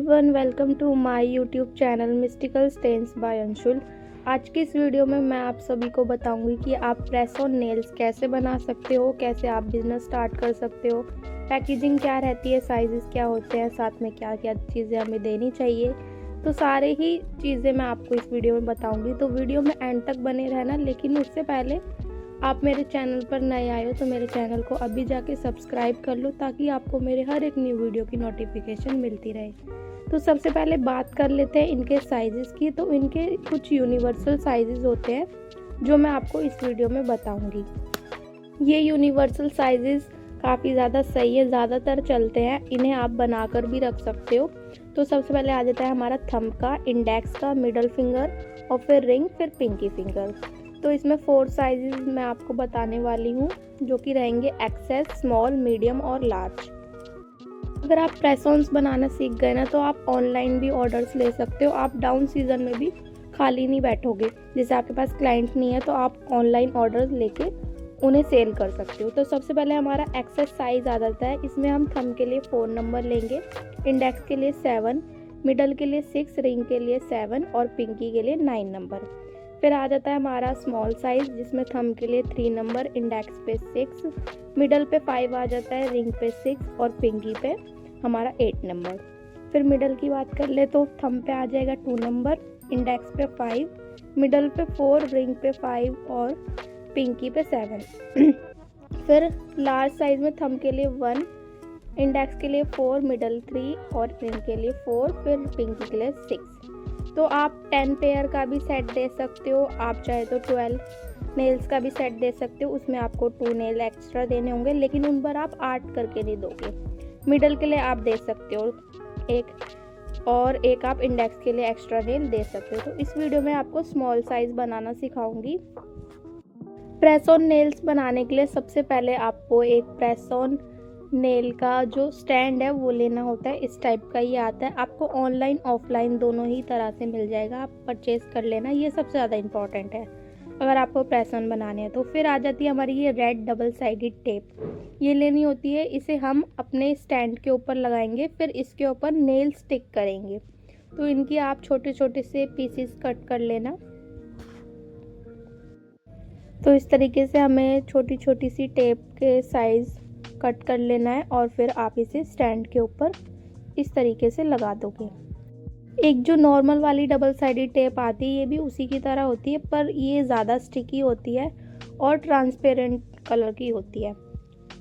Everyone, welcome to my YouTube channel mystical stains by Anshul. आज की इस वीडियो में मैं आप सभी को बताऊंगी कि आप प्रेस ऑन नेल्स कैसे बना सकते हो, कैसे आप बिजनेस स्टार्ट कर सकते हो, पैकेजिंग क्या रहती है, साइजेस क्या होते हैं, साथ में क्या क्या चीज़ें हमें देनी चाहिए। तो सारे ही चीज़ें मैं आपको इस वीडियो में बताऊँगी, तो वीडियो में एंड तक बने रहना। लेकिन उससे पहले आप मेरे चैनल पर नए आए हो तो मेरे चैनल को अभी जाके सब्सक्राइब कर लो, ताकि आपको मेरे हर एक न्यू वीडियो की नोटिफिकेशन मिलती रहे। तो सबसे पहले बात कर लेते हैं इनके साइज़ेस की। तो इनके कुछ यूनिवर्सल साइज़ेस होते हैं जो मैं आपको इस वीडियो में बताऊंगी। ये यूनिवर्सल साइज़ेस काफ़ी ज़्यादा सही है, ज़्यादातर चलते हैं, इन्हें आप बनाकर भी रख सकते हो। तो सबसे पहले आ जाता है हमारा थंब का, इंडेक्स का, मिडल फिंगर और फिर रिंग, फिर पिंकी फिंगर। तो इसमें 4 साइजेस मैं आपको बताने वाली हूँ, जो कि रहेंगे एक्सेस, स्मॉल, मीडियम और लार्ज। अगर आप प्रेस ऑन्स बनाना सीख गए ना, तो आप ऑनलाइन भी ऑर्डर्स ले सकते हो। आप डाउन सीजन में भी खाली नहीं बैठोगे। जैसे आपके पास क्लाइंट नहीं है तो आप ऑनलाइन ऑर्डर्स लेके उन्हें सेल कर सकते हो। तो सबसे पहले हमारा एक्सेस साइज आ जाता है। इसमें हम थंब के लिए 4 नंबर लेंगे, इंडेक्स के लिए 7, मिडल के लिए 6, रिंग के लिए 7 और पिंकी के लिए 9 नंबर। फिर आ जाता है हमारा स्मॉल साइज, जिसमें थंब के लिए 3 नंबर, इंडेक्स पे 6, मिडल पे 5 आ जाता है, रिंग पे 6 और पिंकी पे हमारा 8 नंबर। फिर मिडल की बात कर ले तो थंब पे आ जाएगा 2 नंबर, इंडेक्स पे 5, मिडल पे 4, रिंग पे 5 और पिंकी पे 7। फिर लार्ज साइज में थंब के लिए 1, इंडेक्स के लिए 4, मिडल 3 और रिंग के लिए 4, फिर पिंकी के लिए 6। तो आप 10 पेयर का भी सेट दे सकते हो, आप चाहे तो 12 नेल्स का भी सेट दे सकते हो। उसमें आपको 2 नेल एक्स्ट्रा देने होंगे, लेकिन उन पर आप आर्ट करके नहीं दोगे। मिडल के लिए आप दे सकते हो एक, और एक आप इंडेक्स के लिए एक्स्ट्रा नेल दे सकते हो। तो इस वीडियो में आपको स्मॉल साइज बनाना सिखाऊंगी। प्रेस ऑन नेल्स बनाने के लिए सबसे पहले आपको एक प्रेस ऑन नेल का जो स्टैंड है वो लेना होता है। इस टाइप का ये आता है, आपको ऑनलाइन ऑफलाइन दोनों ही तरह से मिल जाएगा, आप परचेज कर लेना। ये सबसे ज़्यादा इम्पॉर्टेंट है अगर आपको प्रेस ऑन बनाने हैं तो। फिर आ जाती है हमारी ये रेड डबल साइडेड टेप, ये लेनी होती है। इसे हम अपने स्टैंड के ऊपर लगाएंगे, फिर इसके ऊपर नेल स्टिक करेंगे। तो इनकी आप छोटे छोटे से पीसेस कट कर लेना। तो इस तरीके से हमें छोटी छोटी सी टेप के साइज़ कट कर लेना है और फिर आप इसे स्टैंड के ऊपर इस तरीके से लगा दोगे। एक जो नॉर्मल वाली डबल साइडेड टेप आती है, ये भी उसी की तरह होती है, पर ये ज़्यादा स्टिकी होती है और ट्रांसपेरेंट कलर की होती है।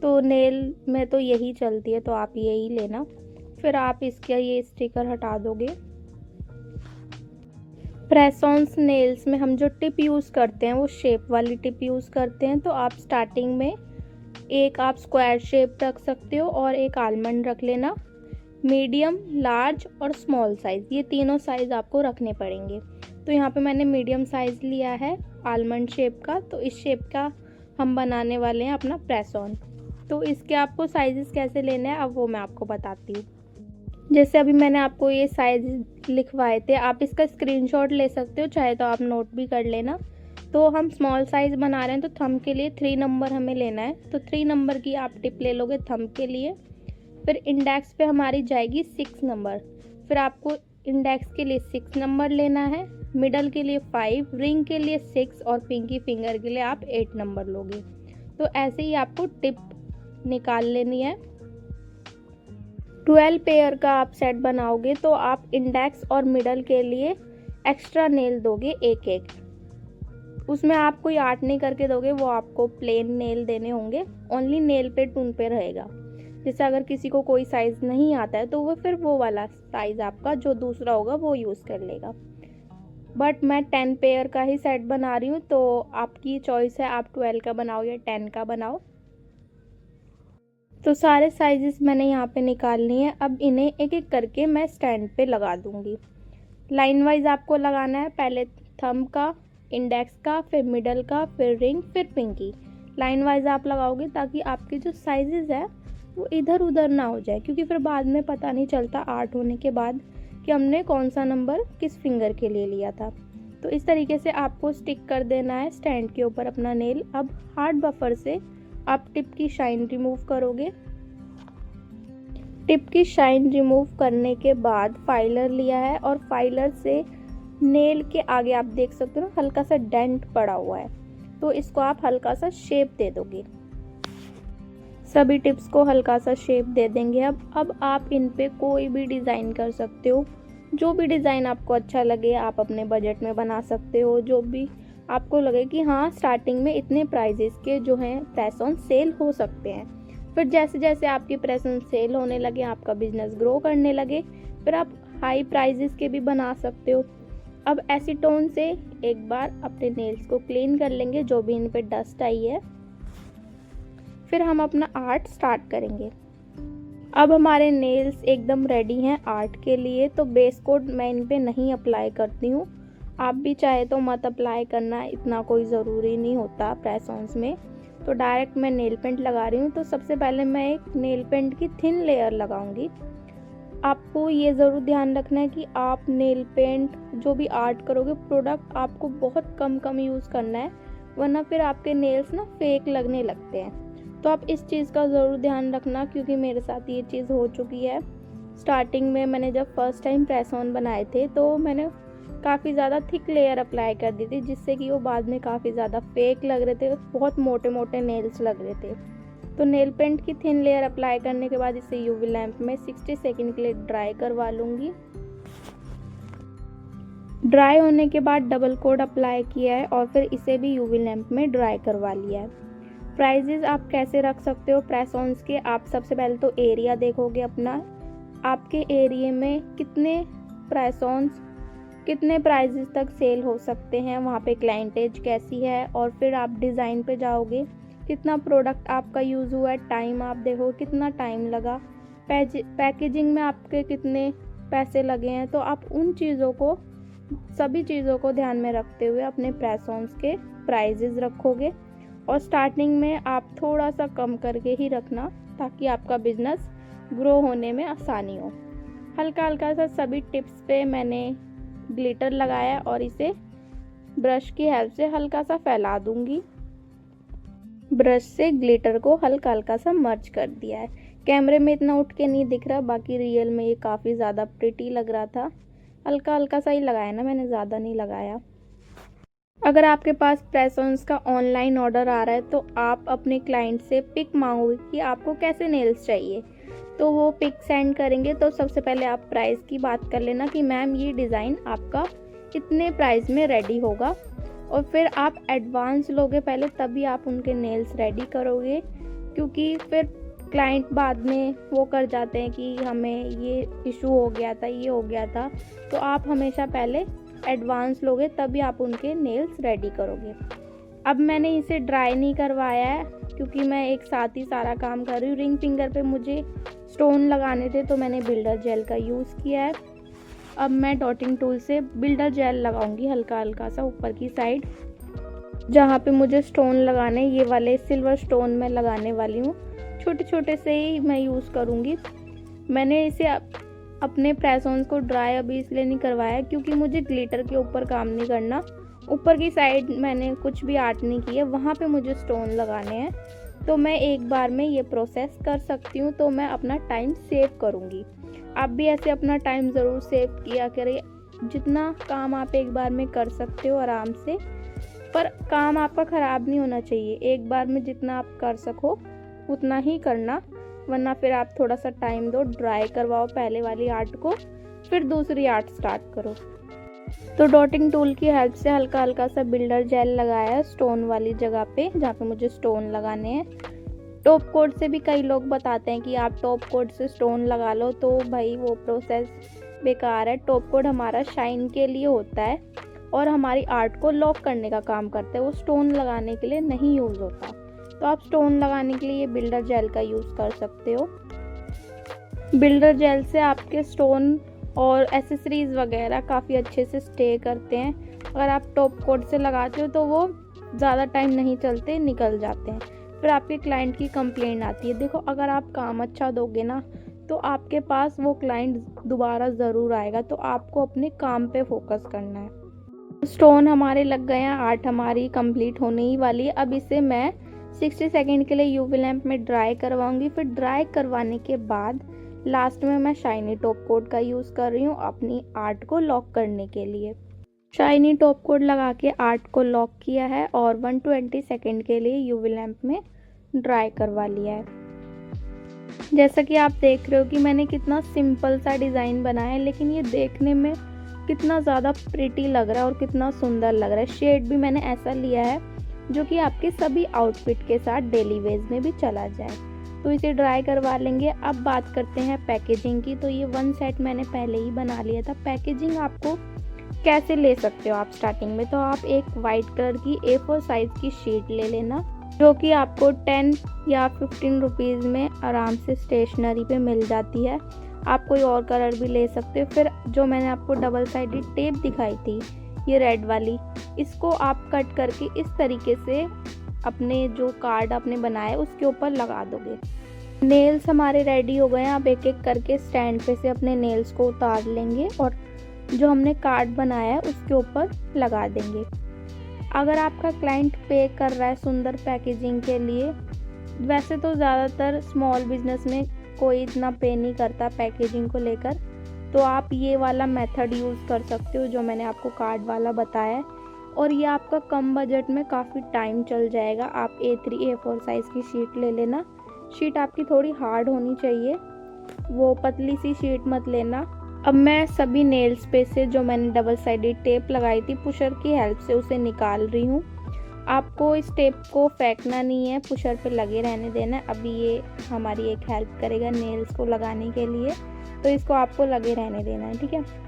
तो नेल में तो यही चलती है, तो आप यही लेना। फिर आप इसका ये स्टिकर हटा दोगे। प्रेस ऑन्स नेल्स में हम जो टिप यूज़ करते हैं वो शेप वाली टिप यूज़ करते हैं। तो आप स्टार्टिंग में एक आप स्क्वायर शेप रख सकते हो और एक आलमंड रख लेना। मीडियम, लार्ज और स्मॉल साइज़, ये तीनों साइज़ आपको रखने पड़ेंगे। तो यहाँ पे मैंने मीडियम साइज़ लिया है आलमंड शेप का। तो इस शेप का हम बनाने वाले हैं अपना प्रेस ऑन। तो इसके आपको साइज़ेस कैसे लेने हैं अब वो मैं आपको बताती हूँ। जैसे अभी मैंने आपको ये साइज़ लिखवाए थे, आप इसका स्क्रीनशॉट ले सकते हो, चाहे तो आप नोट भी कर लेना। तो हम स्मॉल साइज़ बना रहे हैं, तो थंब के लिए 3 नंबर हमें लेना है। तो 3 नंबर की आप टिप ले लोगे थंब के लिए। फिर इंडेक्स पे हमारी जाएगी 6 नंबर, फिर आपको इंडेक्स के लिए 6 नंबर लेना है, मिडल के लिए 5, रिंग के लिए 6 और पिंकी फिंगर के लिए आप 8 नंबर लोगे। तो ऐसे ही आपको टिप निकाल लेनी है। 12 पेयर का आप सेट बनाओगे तो आप इंडेक्स और मिडल के लिए एक्स्ट्रा नेल दोगे एक एक। उसमें आप कोई आर्ट नहीं करके दोगे, वो आपको प्लेन नेल देने होंगे। ओनली नेल पे टून पे रहेगा। जैसे अगर किसी को कोई साइज़ नहीं आता है तो वो फिर वो वाला साइज़ आपका जो दूसरा होगा वो यूज़ कर लेगा। बट मैं 10 पेयर का ही सेट बना रही हूँ, तो आपकी चॉइस है, आप 12 का बनाओ या 10 का बनाओ। तो सारे साइजेस मैंने यहाँ पे निकाल लिए हैं। अब इन्हें एक एक करके मैं स्टैंड पे लगा दूँगी। लाइन वाइज आपको लगाना है, पहले थंब का, इंडेक्स का, फिर मिडल का, फिर रिंग, फिर पिंकी। लाइन वाइज आप लगाओगे ताकि आपके जो साइजेस है वो इधर उधर ना हो जाए, क्योंकि फिर बाद में पता नहीं चलता आर्ट होने के बाद कि हमने कौन सा नंबर किस फिंगर के लिए लिया था। तो इस तरीके से आपको स्टिक कर देना है स्टैंड के ऊपर अपना नेल। अब हार्ड बफर से आप टिप की शाइन रिमूव करोगे। टिप की शाइन रिमूव करने के बाद फाइलर लिया है और फाइलर से नेल के आगे आप देख सकते हो ना हल्का सा डेंट पड़ा हुआ है, तो इसको आप हल्का सा शेप दे दोगे। सभी टिप्स को हल्का सा शेप दे देंगे। अब आप इन पे कोई भी डिज़ाइन कर सकते हो, जो भी डिज़ाइन आपको अच्छा लगे आप अपने बजट में बना सकते हो। जो भी आपको लगे कि हाँ स्टार्टिंग में इतने प्राइजेस के जो हैं प्रेस ऑन सेल हो सकते हैं, फिर जैसे जैसे आपकी प्रेस ऑन सेल होने लगे, आपका बिजनेस ग्रो करने लगे, फिर आप हाई प्राइजेस के भी बना सकते हो। अब एसीटोन से एक बार अपने नेल्स को क्लीन कर लेंगे, जो भी इन पे डस्ट आई है, फिर हम अपना आर्ट स्टार्ट करेंगे। अब हमारे नेल्स एकदम रेडी हैं आर्ट के लिए, तो बेस कोट मैं इन पे नहीं अप्लाई करती हूँ। आप भी चाहे तो मत अप्लाई करना, इतना कोई ज़रूरी नहीं होता प्रेस ऑन्स में। तो डायरेक्ट मैं नेल पेंट लगा रही हूँ। तो सबसे पहले मैं एक नेल पेंट की थिन लेयर लगाऊंगी। आपको ये ज़रूर ध्यान रखना है कि आप नेल पेंट जो भी आर्ट करोगे प्रोडक्ट आपको बहुत कम यूज़ करना है, वरना फिर आपके नेल्स ना फेक लगने लगते हैं। तो आप इस चीज़ का ज़रूर ध्यान रखना, क्योंकि मेरे साथ ये चीज़ हो चुकी है। स्टार्टिंग में मैंने जब फर्स्ट टाइम प्रेस ऑन बनाए थे तो मैंने काफ़ी ज़्यादा थिक लेयर अप्लाई कर दी थी, जिससे कि वो बाद में काफ़ी ज़्यादा फेक लग रहे थे, बहुत मोटे मोटे नेल्स लग रहे थे। तो नेल पेंट की थिन लेयर अप्लाई करने के बाद इसे यूवी लैंप में 60 सेकंड के लिए ड्राई करवा लूँगी। ड्राई होने के बाद डबल कोट अप्लाई किया है और फिर इसे भी यूवी लैंप में ड्राई करवा लिया है। प्राइजेस आप कैसे रख सकते हो प्रेस ऑन्स के, आप सबसे पहले तो एरिया देखोगे अपना, आपके एरिया में कितने प्रेस ऑन्स कितने प्राइजेस तक सेल हो सकते हैं, वहाँ पे क्लाइंटेज कैसी है, और फिर आप डिज़ाइन पे जाओगे, कितना प्रोडक्ट आपका यूज़ हुआ है, टाइम आप देखो कितना टाइम लगा, पैकेजिंग में आपके कितने पैसे लगे हैं। तो आप उन चीज़ों को, सभी चीज़ों को ध्यान में रखते हुए अपने प्रेस ऑन्स के प्राइजेस रखोगे। और स्टार्टिंग में आप थोड़ा सा कम करके ही रखना, ताकि आपका बिजनेस ग्रो होने में आसानी हो। हल्का हल्का सा सभी टिप्स पे मैंने ग्लिटर लगाया और इसे ब्रश की हेल्प से हल्का सा फैला दूंगी। ब्रश से ग्लिटर को हल्का हल्का सा मर्ज कर दिया है। कैमरे में इतना उठ के नहीं दिख रहा, बाकी रियल में ये काफ़ी ज़्यादा प्रिटी लग रहा था। हल्का हल्का सा ही लगाया ना मैंने, ज़्यादा नहीं लगाया। अगर आपके पास प्रेस ऑन्स का ऑनलाइन ऑर्डर आ रहा है तो आप अपने क्लाइंट से पिक मांगोगे कि आपको कैसे नेल्स चाहिए, तो वो पिक सेंड करेंगे। तो सबसे पहले आप प्राइस की बात कर लेना कि मैम ये डिज़ाइन आपका इतने प्राइस में रेडी होगा, और फिर आप एडवांस लोगे पहले, तभी आप उनके नेल्स रेडी करोगे। क्योंकि फिर क्लाइंट बाद में वो कर जाते हैं कि हमें ये इशू हो गया था, ये हो गया था। तो आप हमेशा पहले एडवांस लोगे, तभी आप उनके नेल्स रेडी करोगे। अब मैंने इसे ड्राई नहीं करवाया है, क्योंकि मैं एक साथ ही सारा काम कर रही हूँ। रिंग फिंगर पे मुझे स्टोन लगाने थे, तो मैंने बिल्डर जेल का यूज़ किया है। अब मैं डॉटिंग टूल से बिल्डर जेल लगाऊंगी हल्का हल्का सा ऊपर की साइड, जहाँ पे मुझे स्टोन लगाने, ये वाले सिल्वर स्टोन मैं लगाने वाली हूँ। छोटे छोटे से ही मैं यूज़ करूँगी। मैंने इसे अपने प्रेस ऑन्स को ड्राई अभी इसलिए नहीं करवाया क्योंकि मुझे ग्लिटर के ऊपर काम नहीं करना। ऊपर की साइड मैंने कुछ भी आर्ट नहीं किया, वहाँ पे मुझे स्टोन लगाने हैं, तो मैं एक बार में ये प्रोसेस कर सकती हूँ। तो मैं अपना टाइम सेव करूँगी। आप भी ऐसे अपना टाइम ज़रूर सेव किया करिए। जितना काम आप एक बार में कर सकते हो आराम से, पर काम आपका ख़राब नहीं होना चाहिए। एक बार में जितना आप कर सको उतना ही करना, वरना फिर आप थोड़ा सा टाइम दो, ड्राई करवाओ पहले वाली आर्ट को, फिर दूसरी आर्ट स्टार्ट करो। तो डॉटिंग टूल की हेल्प से हल्का हल्का सा बिल्डर जेल लगाया स्टोन वाली जगह पे, जहाँ पे मुझे स्टोन लगाने हैं। टॉप कोट से भी कई लोग बताते हैं कि आप टॉप कोट से स्टोन लगा लो, तो भाई वो प्रोसेस बेकार है। टॉप कोट हमारा शाइन के लिए होता है और हमारी आर्ट को लॉक करने का काम करता है, वो स्टोन लगाने के लिए नहीं यूज़ होता। तो आप स्टोन लगाने के लिए बिल्डर जेल का यूज़ कर सकते हो। बिल्डर जेल से आपके स्टोन और एसेसरीज़ वगैरह काफ़ी अच्छे से स्टे करते हैं। अगर आप टॉप कोट से लगाते हो तो वो ज़्यादा टाइम नहीं चलते, निकल जाते हैं। फिर आपके क्लाइंट की कंप्लेंट आती है। देखो, अगर आप काम अच्छा दोगे ना तो आपके पास वो क्लाइंट दोबारा ज़रूर आएगा। तो आपको अपने काम पे फोकस करना है। स्टोन हमारे लग गए हैं, आर्ट हमारी कंप्लीट होने ही वाली है। अब इसे मैं 60 सेकंड के लिए यूवी लैंप में ड्राई करवाऊंगी। फिर ड्राई करवाने के बाद लास्ट में मैं शाइनी टॉप कोट का यूज़ कर रही हूँ अपनी आर्ट को लॉक करने के लिए। शाइनी टॉप कोट लगा के आर्ट को लॉक किया है और 120 सेकेंड के लिए यूवी लैंप में ड्राई करवा लिया है। जैसा कि आप देख रहे हो कि मैंने कितना सिंपल सा डिज़ाइन बनाया है, लेकिन ये देखने में कितना ज़्यादा प्रिटी लग रहा है और कितना सुंदर लग रहा है। शेड भी मैंने ऐसा लिया है जो कि आपके सभी आउटफिट के साथ डेली वेज में भी चला जाए। तो इसे ड्राई करवा लेंगे। अब बात करते हैं पैकेजिंग की। तो ये 1 सेट मैंने पहले ही बना लिया था। पैकेजिंग आपको कैसे ले सकते हो आप स्टार्टिंग में, तो आप एक वाइट कलर की A4 साइज़ की शीट ले लेना, जो कि आपको 10 या 15 रुपीज़ में आराम से स्टेशनरी पे मिल जाती है। आप कोई और कलर भी ले सकते हो। फिर जो मैंने आपको डबल साइडेड टेप दिखाई थी, ये रेड वाली, इसको आप कट करके इस तरीके से अपने जो कार्ड आपने बनाया उसके ऊपर लगा दोगे। नेल्स हमारे रेडी हो गए हैं। आप एक एक करके स्टैंड पे से अपने नेल्स को उतार लेंगे और जो हमने कार्ड बनाया है उसके ऊपर लगा देंगे। अगर आपका क्लाइंट पे कर रहा है सुंदर पैकेजिंग के लिए, वैसे तो ज़्यादातर स्मॉल बिजनेस में कोई इतना पे नहीं करता पैकेजिंग को लेकर, तो आप ये वाला मेथड यूज़ कर सकते हो जो मैंने आपको कार्ड वाला बताया है। और ये आपका कम बजट में काफ़ी टाइम चल जाएगा। आप A3 A4 साइज़ की शीट ले लेना। शीट आपकी थोड़ी हार्ड होनी चाहिए, वो पतली सी शीट मत लेना। अब मैं सभी नेल्स पे से जो मैंने डबल साइडेड टेप लगाई थी पुशर की हेल्प से उसे निकाल रही हूँ। आपको इस टेप को फेंकना नहीं है, पुशर पे लगे रहने देना है। अभी ये हमारी एक हेल्प करेगा नेल्स को लगाने के लिए, तो इसको आपको लगे रहने देना है, ठीक है।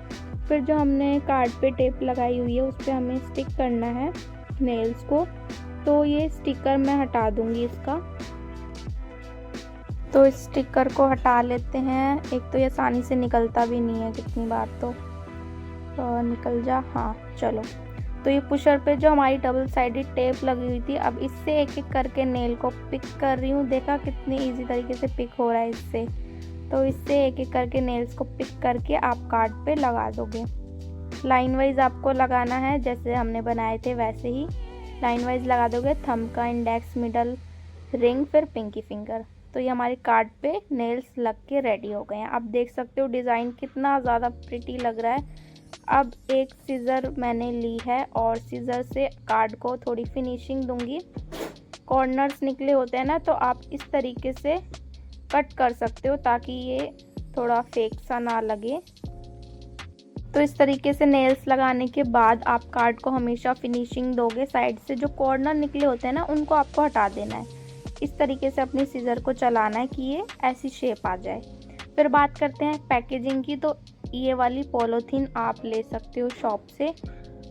फिर जो हमने कार्ड पे टेप लगाई हुई है उस पर हमें स्टिक करना है नेल्स को। तो ये स्टिकर मैं हटा दूँगी इसका। तो इस स्टिकर को हटा लेते हैं। एक तो ये आसानी से निकलता भी नहीं है, कितनी बार तो निकल जा। हाँ चलो। तो ये पुशर पे जो हमारी डबल साइडेड टेप लगी हुई थी, अब इससे एक एक करके नेल को पिक कर रही हूँ। देखा कितनी इजी तरीके से पिक हो रहा है इससे। तो इससे एक एक करके नेल्स को पिक करके आप कार्ड पे लगा दोगे। लाइन वाइज आपको लगाना है, जैसे हमने बनाए थे वैसे ही लाइन वाइज लगा दोगे। थंब का इंडेक्स, मिडल, रिंग, फिर पिंकी फिंगर। तो ये हमारे कार्ड पे नेल्स लग के रेडी हो गए हैं। आप देख सकते हो डिज़ाइन कितना ज़्यादा प्रिटी लग रहा है। अब एक सीज़र मैंने ली है और सीज़र से कार्ड को थोड़ी फिनिशिंग दूंगी। कॉर्नर्स निकले होते हैं ना, तो आप इस तरीके से कट कर सकते हो ताकि ये थोड़ा फेक सा ना लगे। तो इस तरीके से नेल्स लगाने के बाद आप कार्ड को हमेशा फिनिशिंग दोगे। साइड से जो कॉर्नर निकले होते हैं ना, उनको आपको हटा देना है। इस तरीके से अपनी सीज़र को चलाना है कि ये ऐसी शेप आ जाए। फिर बात करते हैं पैकेजिंग की। तो ये वाली पॉलीथीन आप ले सकते हो शॉप से,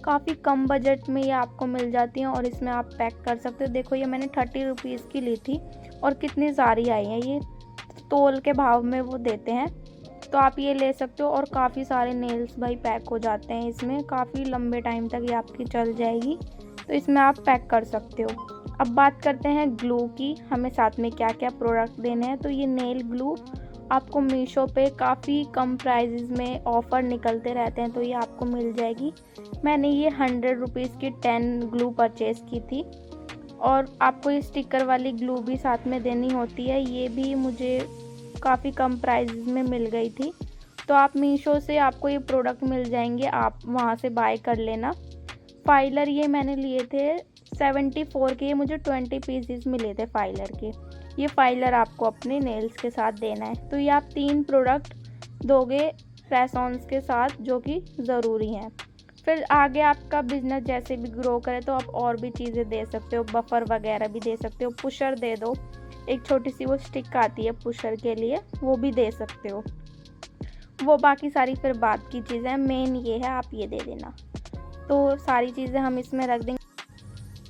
काफ़ी कम बजट में ये आपको मिल जाती हैं और इसमें आप पैक कर सकते हो। देखो ये मैंने 30 रुपीज़ की ली थी और कितनी सारी आई हैं। ये तोल के भाव में वो देते हैं, तो आप ये ले सकते हो। और काफ़ी सारे नेल्स भाई पैक हो जाते हैं इसमें, काफ़ी लंबे टाइम तक ये आपकी चल जाएगी, तो इसमें आप पैक कर सकते हो। अब बात करते हैं ग्लू की, हमें साथ में क्या क्या प्रोडक्ट देने हैं। तो ये नेल ग्लू आपको मीशो पे काफ़ी कम प्राइजेज़ में ऑफ़र निकलते रहते हैं, तो ये आपको मिल जाएगी। मैंने ये 100 रुपीज़ की 10 ग्लू परचेज़ की थी। और आपको ये स्टिकर वाली ग्लू भी साथ में देनी होती है, ये भी मुझे काफ़ी कम प्राइजेज़ में मिल गई थी। तो आप मीशो से आपको ये प्रोडक्ट मिल जाएंगे, आप वहाँ से बाय कर लेना। फाइलर ये मैंने लिए थे 74 के, मुझे 20 पीसेस मिले थे फाइलर के। ये फाइलर आपको अपने नेल्स के साथ देना है। तो ये आप 3 प्रोडक्ट दोगे प्रेस-ऑन्स के साथ, जो कि ज़रूरी हैं। फिर आगे आपका बिजनेस जैसे भी ग्रो करे तो आप और भी चीज़ें दे सकते हो, बफर वगैरह भी दे सकते हो। पुशर दे दो, एक छोटी सी वो स्टिक आती है पुशर के लिए, वो भी दे सकते हो। वो बाकी सारी फिर बात की चीज़ें, मेन ये है आप ये दे देना। तो सारी चीज़ें हम इसमें रख देंगे।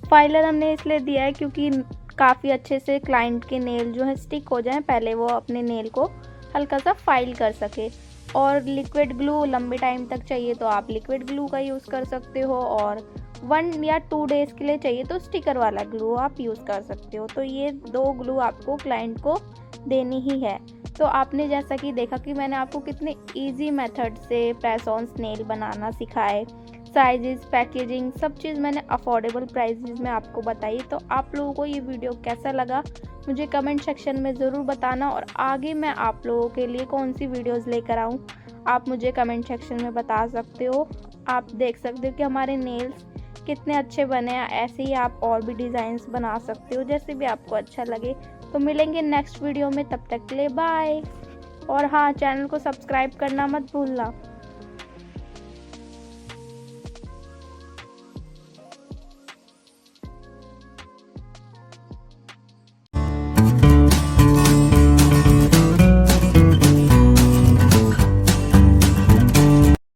फाइलर हमने इसलिए दिया है क्योंकि काफ़ी अच्छे से क्लाइंट के नेल जो है स्टिक हो जाएं, पहले वो अपने नेल को हल्का सा फाइल कर सके। और लिक्विड ग्लू लंबे टाइम तक चाहिए तो आप लिक्विड ग्लू का यूज़ कर सकते हो, और 1 या 2 डेज़ के लिए चाहिए तो स्टिकर वाला ग्लू आप यूज़ कर सकते हो। तो ये 2 ग्लू आपको क्लाइंट को देनी ही है। तो आपने जैसा कि देखा कि मैंने आपको कितने इजी मेथड से प्रेस ऑन नेल बनाना सिखाए, साइजेस, पैकेजिंग सब चीज़ मैंने अफोर्डेबल प्राइसेस में आपको बताई। तो आप लोगों को ये वीडियो कैसा लगा मुझे कमेंट सेक्शन में ज़रूर बताना, और आगे मैं आप लोगों के लिए कौन सी वीडियोस लेकर आऊँ आप मुझे कमेंट सेक्शन में बता सकते हो। आप देख सकते हो कि हमारे नेल्स कितने अच्छे बने हैं। ऐसे ही आप और भी डिज़ाइंस बना सकते हो जैसे भी आपको अच्छा लगे। तो मिलेंगे नेक्स्ट वीडियो में, तब तक के लिए बाय। और हाँ, चैनल को सब्सक्राइब करना मत भूलना।